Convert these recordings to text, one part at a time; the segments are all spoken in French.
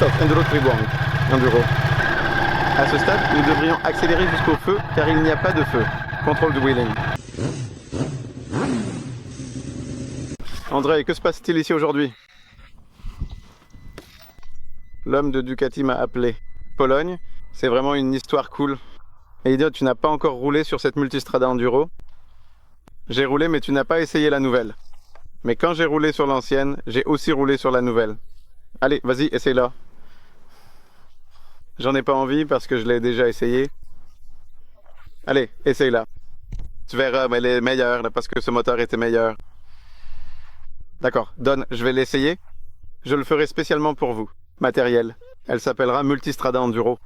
Microsoft Enduro Tribuang Enduro. À ce stade, nous devrions accélérer jusqu'au feu car il n'y a pas de feu. Contrôle de wheeling. André, que se passe-t-il ici aujourd'hui? L'homme de Ducati m'a appelé. Pologne, c'est vraiment une histoire cool. Et idiot, tu n'as pas encore roulé sur cette Multistrada Enduro? J'ai roulé, mais tu n'as pas essayé la nouvelle. Mais quand j'ai roulé sur l'ancienne, j'ai aussi roulé sur la nouvelle. Allez, vas-y, essaye-la. J'en ai pas envie parce que je l'ai déjà essayé. Allez, essaye-la. Tu verras, mais elle est meilleure là, parce que ce moteur était meilleur. D'accord, donne, je vais l'essayer. Je le ferai spécialement pour vous. Matériel. Elle s'appellera Multistrada Enduro.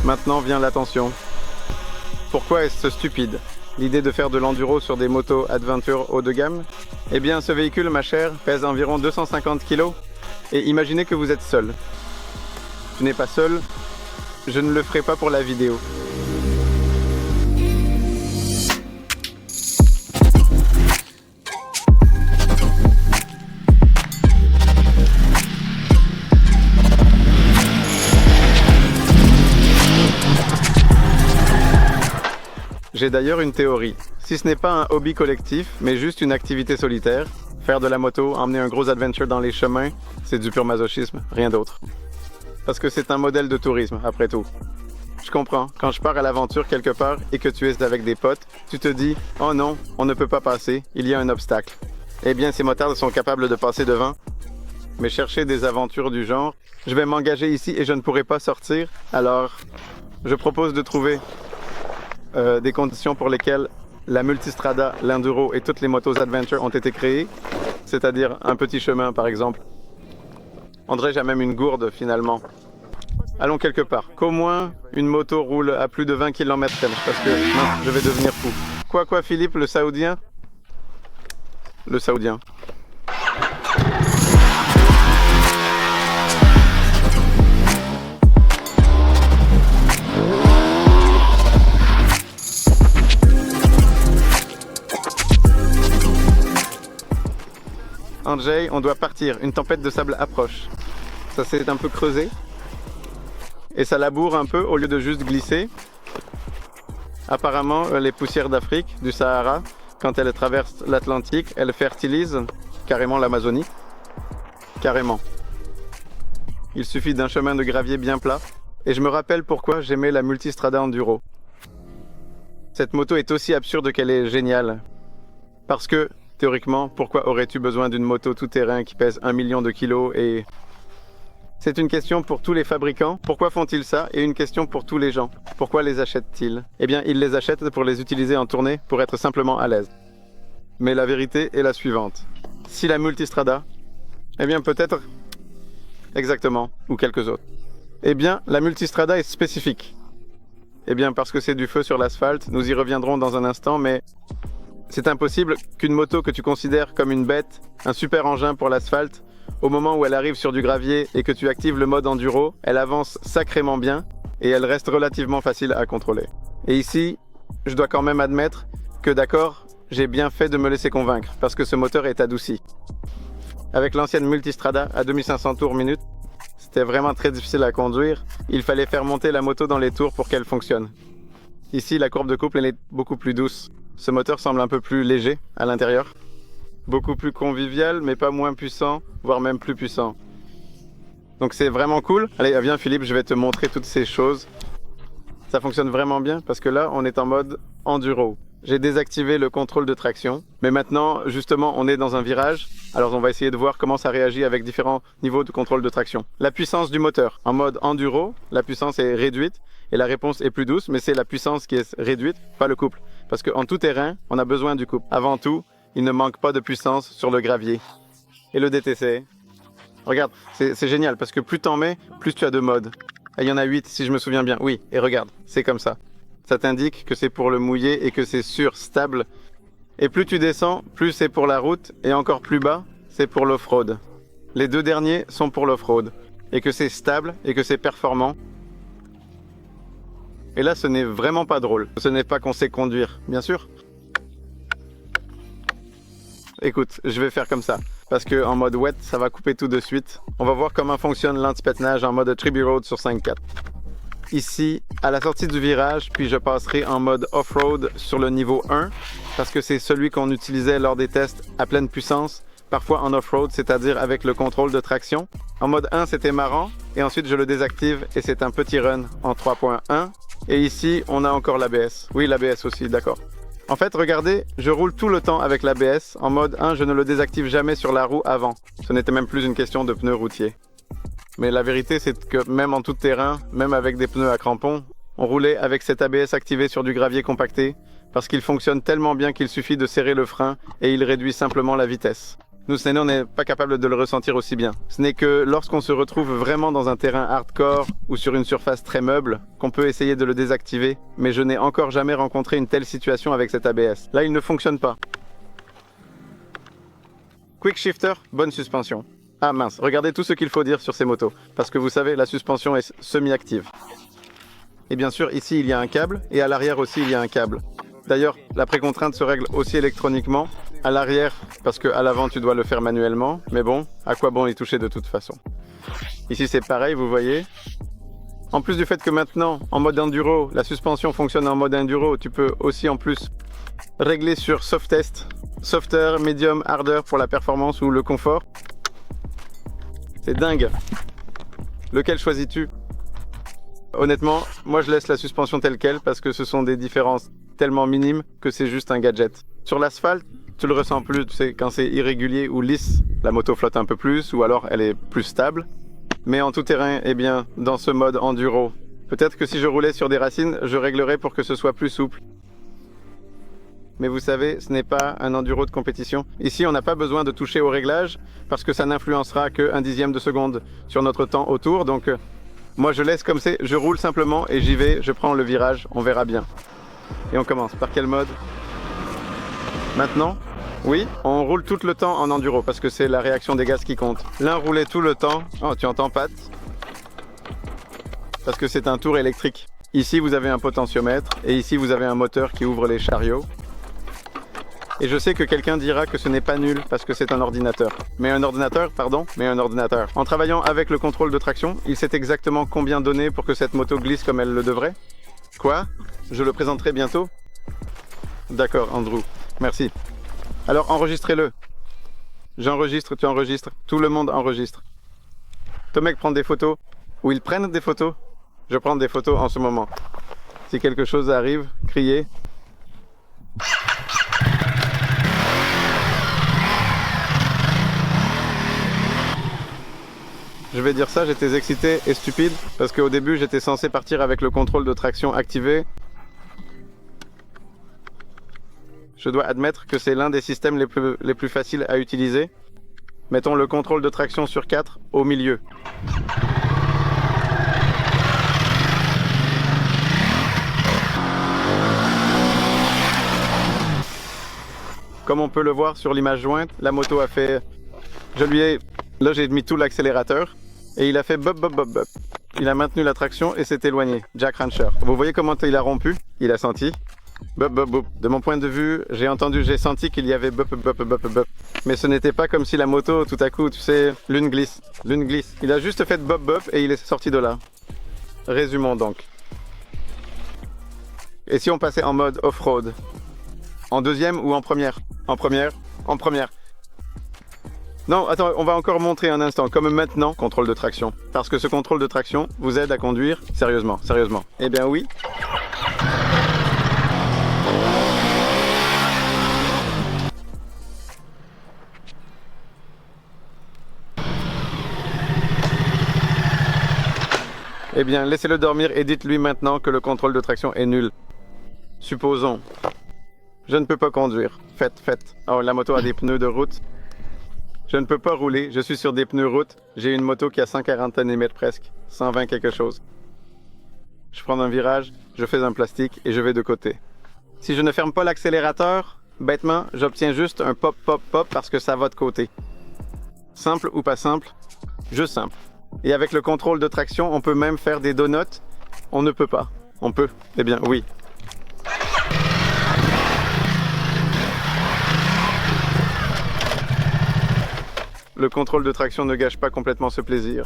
Maintenant vient l'attention. Pourquoi est-ce stupide? L'idée de faire de l'enduro sur des motos Adventure haut de gamme? Eh bien, ce véhicule, ma chère, pèse environ 250 kg. Et imaginez que vous êtes seul. Tu n'es pas seul, je ne le ferai pas pour la vidéo. J'ai d'ailleurs une théorie. Si ce n'est pas un hobby collectif, mais juste une activité solitaire, faire de la moto, emmener un gros adventure dans les chemins, c'est du pur masochisme, rien d'autre. Parce que c'est un modèle de tourisme, après tout. Je comprends, quand je pars à l'aventure quelque part et que tu es avec des potes, tu te dis « Oh non, on ne peut pas passer, il y a un obstacle. » Eh bien, ces motards sont capables de passer devant. Mais chercher des aventures du genre, je vais m'engager ici et je ne pourrai pas sortir, alors je propose de trouver des conditions pour lesquelles la Multistrada, l'Enduro et toutes les motos Adventure ont été créées, c'est-à-dire un petit chemin par exemple. André, j'ai même une gourde finalement. Allons quelque part, qu'au moins une moto roule à plus de 20 km/h parce que non, je vais devenir fou. Quoi Philippe, le Saoudien? Le Saoudien. Andrzej, on doit partir, une tempête de sable approche. Ça s'est un peu creusé. Et ça laboure un peu au lieu de juste glisser. Apparemment, les poussières d'Afrique, du Sahara, quand elles traversent l'Atlantique, elles fertilisent carrément l'Amazonie. Carrément. Il suffit d'un chemin de gravier bien plat. Et je me rappelle pourquoi j'aimais la Multistrada Enduro. Cette moto est aussi absurde qu'elle est géniale. Parce que, théoriquement, pourquoi aurais-tu besoin d'une moto tout-terrain qui pèse 1 million de kilos et... C'est une question pour tous les fabricants. Pourquoi font-ils ça? Et une question pour tous les gens. Pourquoi les achètent-ils? Eh bien, ils les achètent pour les utiliser en tournée, pour être simplement à l'aise. Mais la vérité est la suivante. Si la Multistrada, eh bien peut-être... Exactement, ou quelques autres. Eh bien, la Multistrada est spécifique. Eh bien, parce que c'est du feu sur l'asphalte, nous y reviendrons dans un instant, mais... C'est impossible qu'une moto que tu considères comme une bête, un super engin pour l'asphalte, au moment où elle arrive sur du gravier et que tu actives le mode enduro, elle avance sacrément bien et elle reste relativement facile à contrôler. Et ici, je dois quand même admettre que d'accord, j'ai bien fait de me laisser convaincre parce que ce moteur est adouci. Avec l'ancienne Multistrada à 2500 tours minute, c'était vraiment très difficile à conduire. Il fallait faire monter la moto dans les tours pour qu'elle fonctionne. Ici, la courbe de couple elle est beaucoup plus douce. Ce moteur semble un peu plus léger à l'intérieur. Beaucoup plus convivial, mais pas moins puissant, voire même plus puissant. Donc c'est vraiment cool. Allez, viens Philippe, je vais te montrer toutes ces choses. Ça fonctionne vraiment bien parce que là, on est en mode enduro. J'ai désactivé le contrôle de traction. Mais maintenant, justement, on est dans un virage. Alors on va essayer de voir comment ça réagit avec différents niveaux de contrôle de traction. La puissance du moteur. En mode enduro, la puissance est réduite. Et la réponse est plus douce, mais c'est la puissance qui est réduite, pas le couple. Parce qu'en tout terrain, on a besoin du couple. Avant tout, il ne manque pas de puissance sur le gravier. Et le DTC. Regarde, c'est génial, parce que plus t'en mets, plus tu as de modes. Et il y en a 8, si je me souviens bien. Oui, et regarde, c'est comme ça. Ça t'indique que c'est pour le mouillé et que c'est sûr, stable. Et plus tu descends, plus c'est pour la route, et encore plus bas, c'est pour l'off-road. Les deux derniers sont pour l'off-road. Et que c'est stable, et que c'est performant. Et là, ce n'est vraiment pas drôle. Ce n'est pas qu'on sait conduire, bien sûr. Écoute, je vais faire comme ça. Parce que en mode wet, ça va couper tout de suite. On va voir comment fonctionne l'anti-pétanage en mode Triby Road sur 5.4. Ici, à la sortie du virage, puis je passerai en mode off-road sur le niveau 1, parce que c'est celui qu'on utilisait lors des tests à pleine puissance, parfois en off-road, c'est-à-dire avec le contrôle de traction. En mode 1, c'était marrant, et ensuite je le désactive, et c'est un petit run en 3.1. Et ici, on a encore l'ABS. Oui, l'ABS aussi, d'accord. En fait, regardez, je roule tout le temps avec l'ABS. En mode 1, je ne le désactive jamais sur la roue avant. Ce n'était même plus une question de pneus routiers. Mais la vérité, c'est que même en tout terrain, même avec des pneus à crampons, on roulait avec cet ABS activé sur du gravier compacté parce qu'il fonctionne tellement bien qu'il suffit de serrer le frein et il réduit simplement la vitesse. Nous, on n'est pas capable de le ressentir aussi bien. Ce n'est que lorsqu'on se retrouve vraiment dans un terrain hardcore ou sur une surface très meuble qu'on peut essayer de le désactiver, mais je n'ai encore jamais rencontré une telle situation avec cet ABS. Là, il ne fonctionne pas. Quick shifter, bonne suspension. Ah mince, regardez tout ce qu'il faut dire sur ces motos, parce que vous savez, la suspension est semi-active. Et bien sûr, ici il y a un câble, et à l'arrière aussi il y a un câble. D'ailleurs, la précontrainte se règle aussi électroniquement, à l'arrière, parce qu'à l'avant tu dois le faire manuellement, mais bon, à quoi bon y toucher de toute façon. Ici c'est pareil, vous voyez. En plus du fait que maintenant, en mode enduro, la suspension fonctionne en mode enduro, tu peux aussi en plus régler sur soft test, softer, medium, harder pour la performance ou le confort. C'est dingue. Lequel choisis-tu? Honnêtement, moi je laisse la suspension telle quelle parce que ce sont des différences tellement minimes que c'est juste un gadget. Sur l'asphalte, tu le ressens plus, tu sais, quand c'est irrégulier ou lisse, la moto flotte un peu plus ou alors elle est plus stable. Mais en tout terrain, eh bien, dans ce mode enduro, peut-être que si je roulais sur des racines, je réglerais pour que ce soit plus souple. Mais vous savez, ce n'est pas un enduro de compétition. Ici, on n'a pas besoin de toucher au réglage parce que ça n'influencera que 1/10 de seconde sur notre temps autour. Donc, moi, je laisse comme c'est, je roule simplement et j'y vais, je prends le virage, on verra bien. Et on commence. Par quel mode? Maintenant? Oui, on roule tout le temps en enduro parce que c'est la réaction des gaz qui compte. L'un roulait tout le temps. Oh, tu entends Pat? Parce que c'est un tour électrique. Ici, vous avez un potentiomètre et ici, vous avez un moteur qui ouvre les chariots. Et je sais que quelqu'un dira que ce n'est pas nul parce que c'est un ordinateur. Mais un ordinateur. En travaillant avec le contrôle de traction, il sait exactement combien donner pour que cette moto glisse comme elle le devrait. Quoi? Je le présenterai bientôt? D'accord, Andrew. Merci. Alors enregistrez-le. J'enregistre, tu enregistres, tout le monde enregistre. Tomek prend des photos. Ou ils prennent des photos. Je prends des photos en ce moment. Si quelque chose arrive, criez. Je vais dire ça, j'étais excité et stupide parce qu'au début j'étais censé partir avec le contrôle de traction activé. Je dois admettre que c'est l'un des systèmes les plus faciles à utiliser. Mettons le contrôle de traction sur 4 au milieu. Comme on peut le voir sur l'image jointe, la moto a fait... Là j'ai mis tout l'accélérateur et il a fait bop bop bop bop. Il a maintenu la traction et s'est éloigné. Jack Rancher. Vous voyez comment il a rompu? Il a senti. Bop bop bop. De mon point de vue, j'ai senti qu'il y avait bop bop bop bop. Mais ce n'était pas comme si la moto, tout à coup, tu sais, l'une glisse. Il a juste fait bop bop et il est sorti de là. Résumons donc. Et si on passait en mode off-road? En deuxième ou en première? En première. Non, attends, on va encore montrer un instant, comme maintenant, contrôle de traction. Parce que ce contrôle de traction vous aide à conduire sérieusement. Eh bien oui. Eh bien, laissez-le dormir et dites-lui maintenant que le contrôle de traction est nul. Supposons. Je ne peux pas conduire. Faites. Oh, la moto a des pneus de route. Je ne peux pas rouler, je suis sur des pneus route. J'ai une moto qui a 140 Nm presque, 120 quelque chose. Je prends un virage, je fais un plastique et je vais de côté. Si je ne ferme pas l'accélérateur, bêtement, j'obtiens juste un pop pop pop parce que ça va de côté. Simple ou pas simple? Juste simple. Et avec le contrôle de traction, on peut même faire des donuts. On ne peut pas. On peut? Eh bien, oui. Le contrôle de traction ne gâche pas complètement ce plaisir.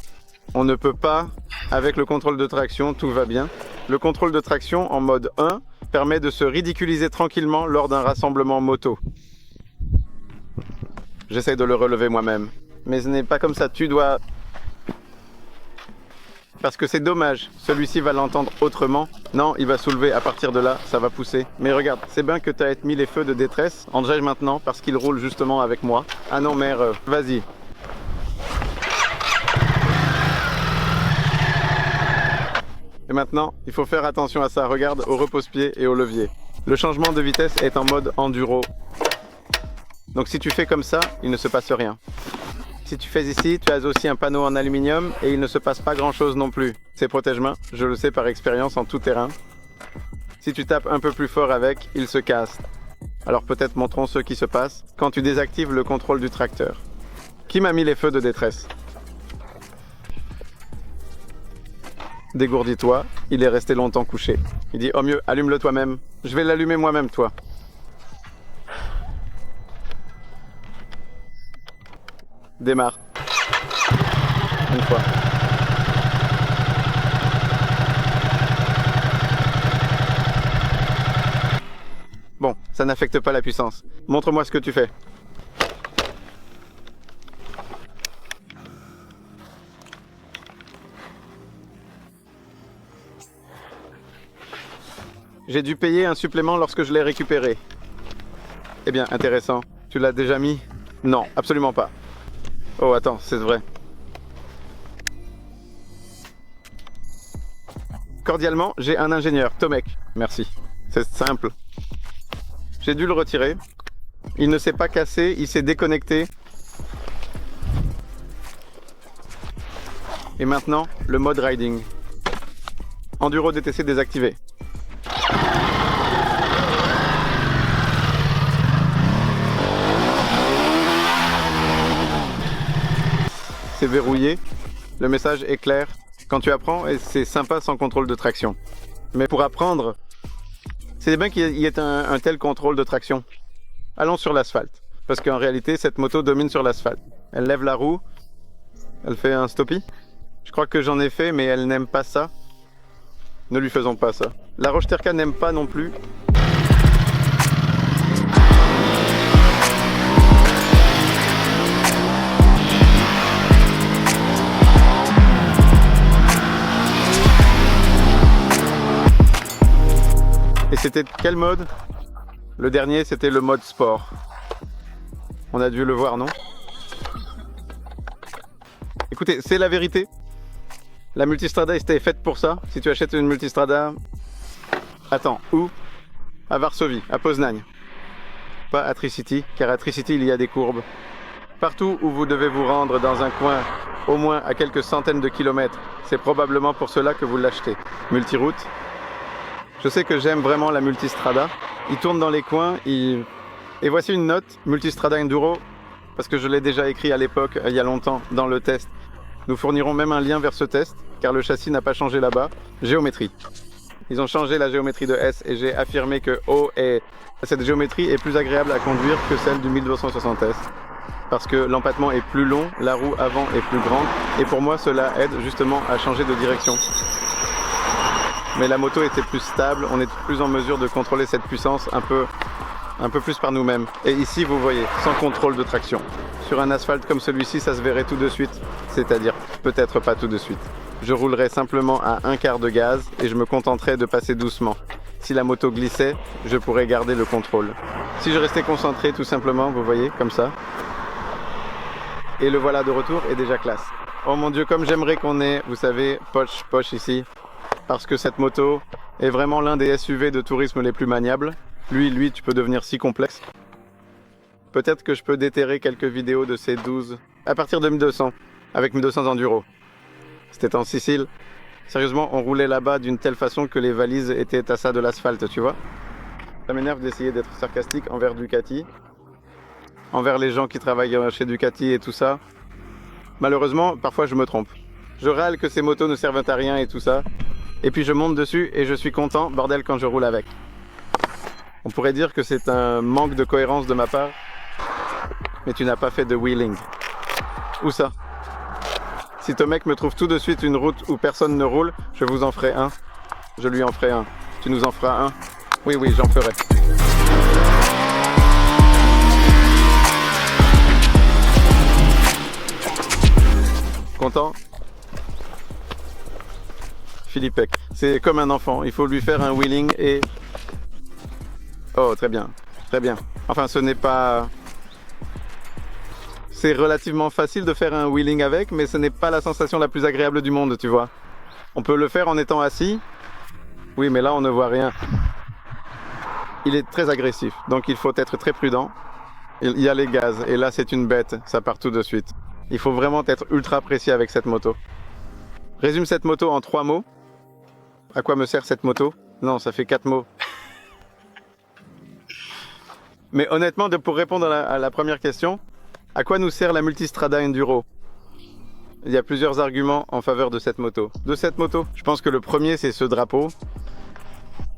On ne peut pas, avec le contrôle de traction, tout va bien. Le contrôle de traction en mode 1 permet de se ridiculiser tranquillement lors d'un rassemblement moto. J'essaie de le relever moi-même. Mais ce n'est pas comme ça, tu dois... Parce que c'est dommage, celui-ci va l'entendre autrement. Non, il va soulever, à partir de là, ça va pousser. Mais regarde, c'est bien que tu as mis les feux de détresse. André maintenant, parce qu'il roule justement avec moi. Ah non, mère, vas-y. Et maintenant, il faut faire attention à ça. Regarde au repose-pied et au levier. Le changement de vitesse est en mode enduro. Donc si tu fais comme ça, il ne se passe rien. Si tu fais ici, tu as aussi un panneau en aluminium et il ne se passe pas grand chose non plus. C'est protège-main, je le sais par expérience en tout terrain. Si tu tapes un peu plus fort avec, il se casse. Alors peut-être montrons ce qui se passe quand tu désactives le contrôle du tracteur. Qui m'a mis les feux de détresse? Dégourdis-toi, il est resté longtemps couché. Il dit, oh mieux, allume-le toi-même. Je vais l'allumer moi-même, toi. Démarre. Une fois. Bon, ça n'affecte pas la puissance. Montre-moi ce que tu fais. J'ai dû payer un supplément lorsque je l'ai récupéré. Eh bien, intéressant. Tu l'as déjà mis? Non, absolument pas. Oh, attends, c'est vrai. Cordialement, j'ai un ingénieur, Tomek. Merci. C'est simple. J'ai dû le retirer. Il ne s'est pas cassé, il s'est déconnecté. Et maintenant, le mode riding. Enduro DTC désactivé. C'est verrouillé, le message est clair. Quand tu apprends, et c'est sympa sans contrôle de traction. Mais pour apprendre, c'est bien qu'il y ait un tel contrôle de traction. Allons sur l'asphalte, parce qu'en réalité, cette moto domine sur l'asphalte. Elle lève la roue, elle fait un stoppie. Je crois que j'en ai fait, mais elle n'aime pas ça. Ne lui faisons pas ça. La Roche Terca n'aime pas non plus. Et c'était quel mode? Le dernier, c'était le mode sport. On a dû le voir, non? Écoutez, c'est la vérité. La Multistrada était faite pour ça. Si tu achètes une Multistrada... Attends, où? À Varsovie, à Poznań. Pas à Tricity, car à Tricity, il y a des courbes. Partout où vous devez vous rendre dans un coin, au moins à quelques centaines de kilomètres, c'est probablement pour cela que vous l'achetez. Multiroute. Je sais que j'aime vraiment la Multistrada. Il tourne dans les coins. Et voici une note, Multistrada Enduro, parce que je l'ai déjà écrit à l'époque, il y a longtemps, dans le test. Nous fournirons même un lien vers ce test, car le châssis n'a pas changé là-bas. Géométrie. Ils ont changé la géométrie de S et j'ai affirmé que cette géométrie est plus agréable à conduire que celle du 1260S. Parce que l'empattement est plus long, la roue avant est plus grande, et pour moi cela aide justement à changer de direction. Mais la moto était plus stable, on est plus en mesure de contrôler cette puissance un peu plus par nous-mêmes. Et ici, vous voyez, sans contrôle de traction. Sur un asphalte comme celui-ci, ça se verrait tout de suite, c'est-à-dire peut-être pas tout de suite. Je roulerais simplement à 1/4 de gaz et je me contenterais de passer doucement. Si la moto glissait, je pourrais garder le contrôle. Si je restais concentré tout simplement, vous voyez, comme ça. Et le voilà de retour est déjà classe. Oh mon Dieu, comme j'aimerais qu'on ait, vous savez, poche ici. Parce que cette moto est vraiment l'un des SUV de tourisme les plus maniables. Lui, tu peux devenir si complexe. Peut-être que je peux déterrer quelques vidéos de ces 12 à partir de 1200, avec 1200 enduro. C'était en Sicile. Sérieusement, on roulait là-bas d'une telle façon que les valises étaient à ça de l'asphalte, tu vois. Ça m'énerve d'essayer d'être sarcastique envers Ducati, envers les gens qui travaillent chez Ducati et tout ça. Malheureusement, parfois je me trompe. Je râle que ces motos ne servent à rien et tout ça. et puis je monte dessus et je suis content, bordel, quand je roule avec. On pourrait dire que c'est un manque de cohérence de ma part, mais tu n'as pas fait de wheeling. Où ça? Si Tomek me trouve tout de suite une route où personne ne roule, je vous en ferai un. Je lui en ferai un. Tu nous en feras un? Oui, oui, j'en ferai. Content? Philippek, c'est comme un enfant, il faut lui faire un wheeling et... Oh, très bien, très bien. Enfin, ce n'est pas... C'est relativement facile de faire un wheeling avec, mais ce n'est pas la sensation la plus agréable du monde, tu vois. On peut le faire en étant assis. Oui, mais là, on ne voit rien. Il est très agressif, donc il faut être très prudent. Il y a les gaz, et là, c'est une bête, ça part tout de suite. Il faut vraiment être ultra précis avec cette moto. Résume cette moto en 3 mots. À quoi me sert cette moto? Non, ça fait 4 mots. Mais honnêtement, pour répondre à la première question, à quoi nous sert la Multistrada Enduro? Il y a plusieurs arguments en faveur de cette moto. Je pense que le premier, c'est ce drapeau.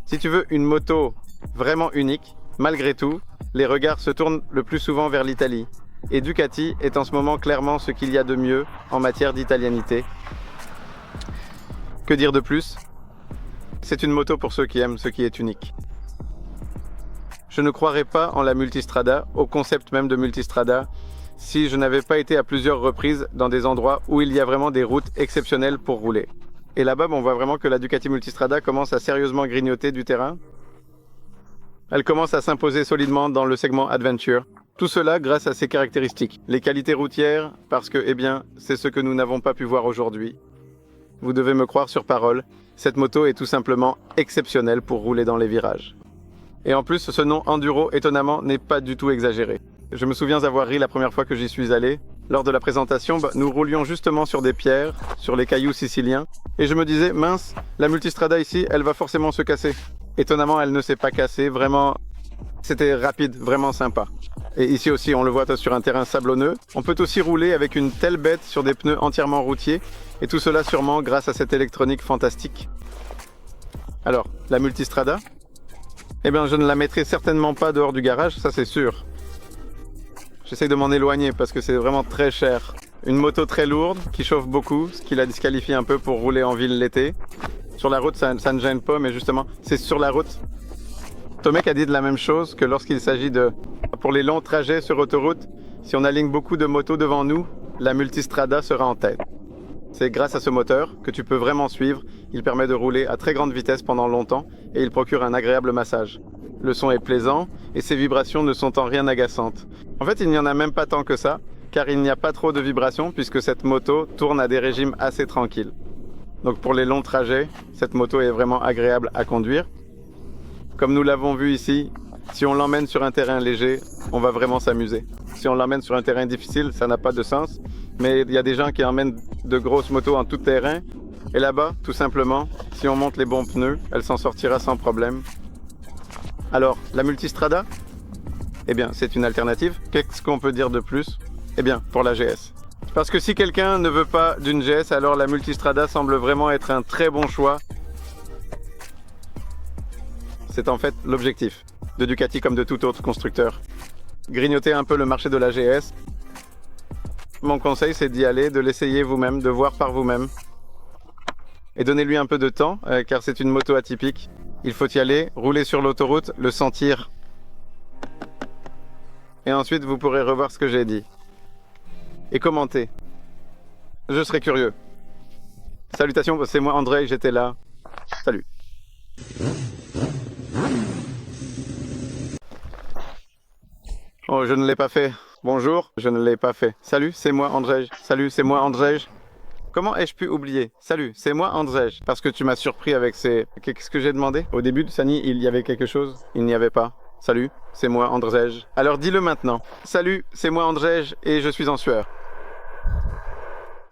Si tu veux une moto vraiment unique, malgré tout, les regards se tournent le plus souvent vers l'Italie. Et Ducati est en ce moment clairement ce qu'il y a de mieux en matière d'italianité. Que dire de plus? C'est une moto pour ceux qui aiment ce qui est unique. Je ne croirais pas en la Multistrada, au concept même de Multistrada, si je n'avais pas été à plusieurs reprises dans des endroits où il y a vraiment des routes exceptionnelles pour rouler. Et là-bas, on voit vraiment que la Ducati Multistrada commence à sérieusement grignoter du terrain. Elle commence à s'imposer solidement dans le segment Adventure. Tout cela grâce à ses caractéristiques. Les qualités routières, parce que, eh bien, c'est ce que nous n'avons pas pu voir aujourd'hui. Vous devez me croire sur parole, cette moto est tout simplement exceptionnelle pour rouler dans les virages. Et en plus, ce nom Enduro, étonnamment, n'est pas du tout exagéré. Je me souviens avoir ri la première fois que j'y suis allé. Lors de la présentation, nous roulions justement sur des pierres, sur les cailloux siciliens, et je me disais, mince, la Multistrada ici, elle va forcément se casser. Étonnamment, elle ne s'est pas cassée, vraiment, c'était rapide, vraiment sympa. Et ici aussi, on le voit sur un terrain sablonneux. On peut aussi rouler avec une telle bête sur des pneus entièrement routiers, et tout cela sûrement grâce à cette électronique fantastique. Alors, la Multistrada? Eh bien, je ne la mettrai certainement pas dehors du garage, ça c'est sûr. J'essaie de m'en éloigner parce que c'est vraiment très cher. Une moto très lourde, qui chauffe beaucoup, ce qui la disqualifie un peu pour rouler en ville l'été. Sur la route, ça ne gêne pas, mais justement, c'est sur la route. Tomek a dit de la même chose que lorsqu'il s'agit de... Pour les longs trajets sur autoroute, si on aligne beaucoup de motos devant nous, la Multistrada sera en tête. C'est grâce à ce moteur que tu peux vraiment suivre. Il permet de rouler à très grande vitesse pendant longtemps et il procure un agréable massage. Le son est plaisant et ses vibrations ne sont en rien agaçantes. En fait, il n'y en a même pas tant que ça, car il n'y a pas trop de vibrations puisque cette moto tourne à des régimes assez tranquilles. Donc pour les longs trajets, cette moto est vraiment agréable à conduire. Comme nous l'avons vu ici, si on l'emmène sur un terrain léger, on va vraiment s'amuser. Si on l'emmène sur un terrain difficile, ça n'a pas de sens. Mais il y a des gens qui emmènent de grosses motos en tout terrain. Et là-bas, tout simplement, si on monte les bons pneus, elle s'en sortira sans problème. Alors, la Multistrada? Eh bien, c'est une alternative. Qu'est-ce qu'on peut dire de plus? Eh bien, pour la GS. Parce que si quelqu'un ne veut pas d'une GS, alors la Multistrada semble vraiment être un très bon choix. C'est en fait l'objectif de Ducati comme de tout autre constructeur. Grignoter un peu le marché de la GS. Mon conseil, c'est d'y aller, de l'essayer vous-même, de voir par vous-même. Et donnez-lui un peu de temps, car c'est une moto atypique. Il faut y aller, rouler sur l'autoroute, le sentir. Et ensuite, vous pourrez revoir ce que j'ai dit. Et commenter. Je serai curieux. Salutations, c'est moi André, j'étais là. Salut. Oh, je ne l'ai pas fait. Bonjour, je ne l'ai pas fait. Salut, c'est moi André. Salut, c'est moi André. Comment ai-je pu oublier? Salut, c'est moi André. Parce que tu m'as surpris avec ces... Qu'est-ce que j'ai demandé? Au début de Sani, il y avait quelque chose? Il n'y avait pas. Salut, c'est moi André. Alors dis-le maintenant. Salut, c'est moi André et je suis en sueur.